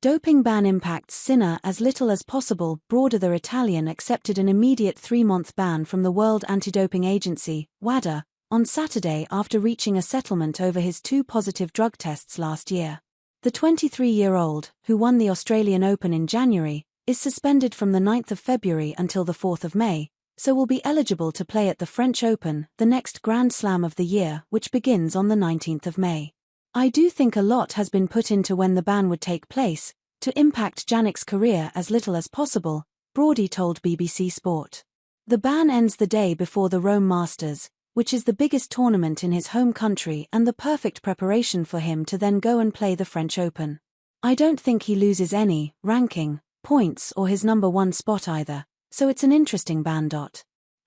Doping ban impacts Sinner as little as possible. Broady, the Italian, accepted an immediate 3-month ban from the World Anti-Doping Agency, Wada, on Saturday after reaching a settlement over his 2 positive drug tests last year. The 23-year-old, who won the Australian Open in January, is suspended from the 9th of February until the 4th of May, so will be eligible to play at the French Open, the next Grand Slam of the year, which begins on the 19th of May. I do think a lot has been put into when the ban would take place, to impact Janko's career as little as possible, Broady told BBC Sport. The ban ends the day before the Rome Masters, which is the biggest tournament in his home country and the perfect preparation for him to then go and play the French Open. I don't think he loses any ranking, points or his number 1 spot either, so it's an interesting ban.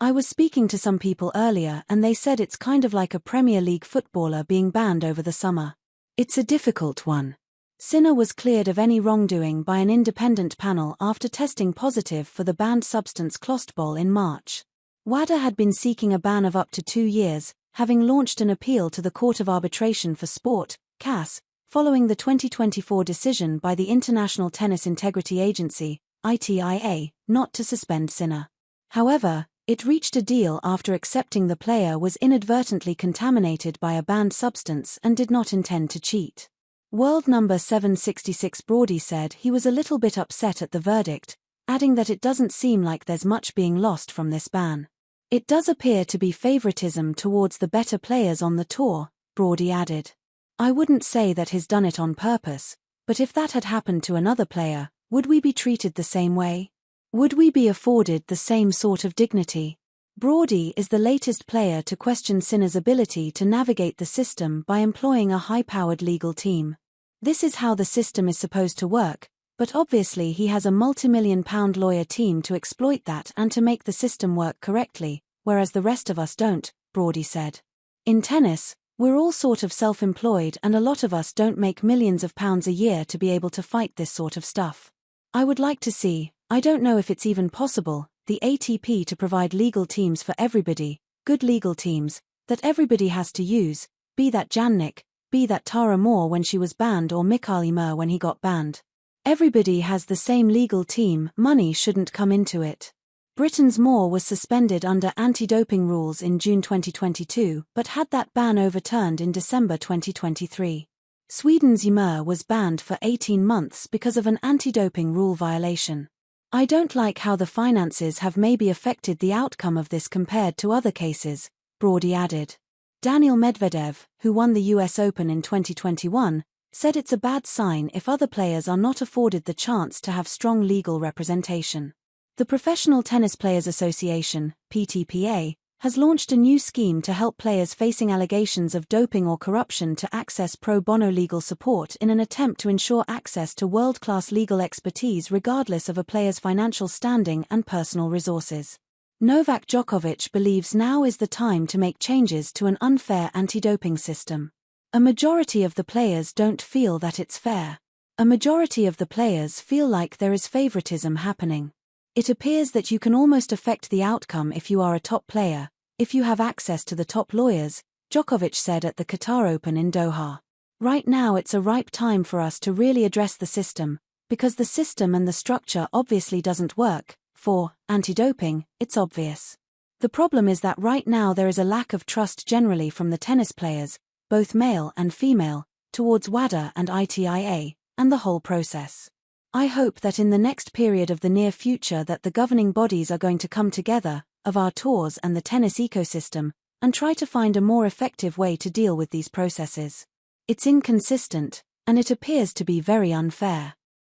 I was speaking to some people earlier and they said it's kind of like a Premier League footballer being banned over the summer. It's a difficult one. Sinner was cleared of any wrongdoing by an independent panel after testing positive for the banned substance clostebol in March. Wada had been seeking a ban of up to 2 years, having launched an appeal to the Court of Arbitration for Sport, CAS, following the 2024 decision by the International Tennis Integrity Agency, ITIA, not to suspend Sinner. However, it reached a deal after accepting the player was inadvertently contaminated by a banned substance and did not intend to cheat. World number 766 Broady said he was a little bit upset at the verdict, adding that it doesn't seem like there's much being lost from this ban. It does appear to be favoritism towards the better players on the tour, Broady added. I wouldn't say that he's done it on purpose, but if that had happened to another player, would we be treated the same way? Would we be afforded the same sort of dignity? Broady is the latest player to question Sinner's ability to navigate the system by employing a high-powered legal team. This is how the system is supposed to work, but obviously he has a multi-million-pound lawyer team to exploit that and to make the system work correctly, whereas the rest of us don't, Broady said. In tennis, we're all sort of self-employed and a lot of us don't make millions of pounds a year to be able to fight this sort of stuff. I would like to see, I don't know if it's even possible, the ATP to provide legal teams for everybody, good legal teams, that everybody has to use, be that Jannik, be that Tara Moore when she was banned or Mikael Ymer when he got banned. Everybody has the same legal team, money shouldn't come into it. Britain's Moore was suspended under anti-doping rules in June 2022 but had that ban overturned in December 2023. Sweden's Ymer was banned for 18 months because of an anti-doping rule violation. I don't like how the finances have maybe affected the outcome of this compared to other cases, Broady added. Daniil Medvedev, who won the US Open in 2021, said it's a bad sign if other players are not afforded the chance to have strong legal representation. The Professional Tennis Players Association, PTPA, has launched a new scheme to help players facing allegations of doping or corruption to access pro bono legal support in an attempt to ensure access to world-class legal expertise regardless of a player's financial standing and personal resources. Novak Djokovic believes now is the time to make changes to an unfair anti-doping system. A majority of the players don't feel that it's fair. A majority of the players feel like there is favoritism happening. It appears that you can almost affect the outcome if you are a top player, if you have access to the top lawyers, Djokovic said at the Qatar Open in Doha. Right now it's a ripe time for us to really address the system, because the system and the structure obviously doesn't work. For anti-doping, it's obvious. The problem is that right now there is a lack of trust generally from the tennis players, both male and female, towards WADA and ITIA, and the whole process. I hope that in the next period of the near future that the governing bodies are going to come together, of our tours and the tennis ecosystem, and try to find a more effective way to deal with these processes. It's inconsistent, and it appears to be very unfair.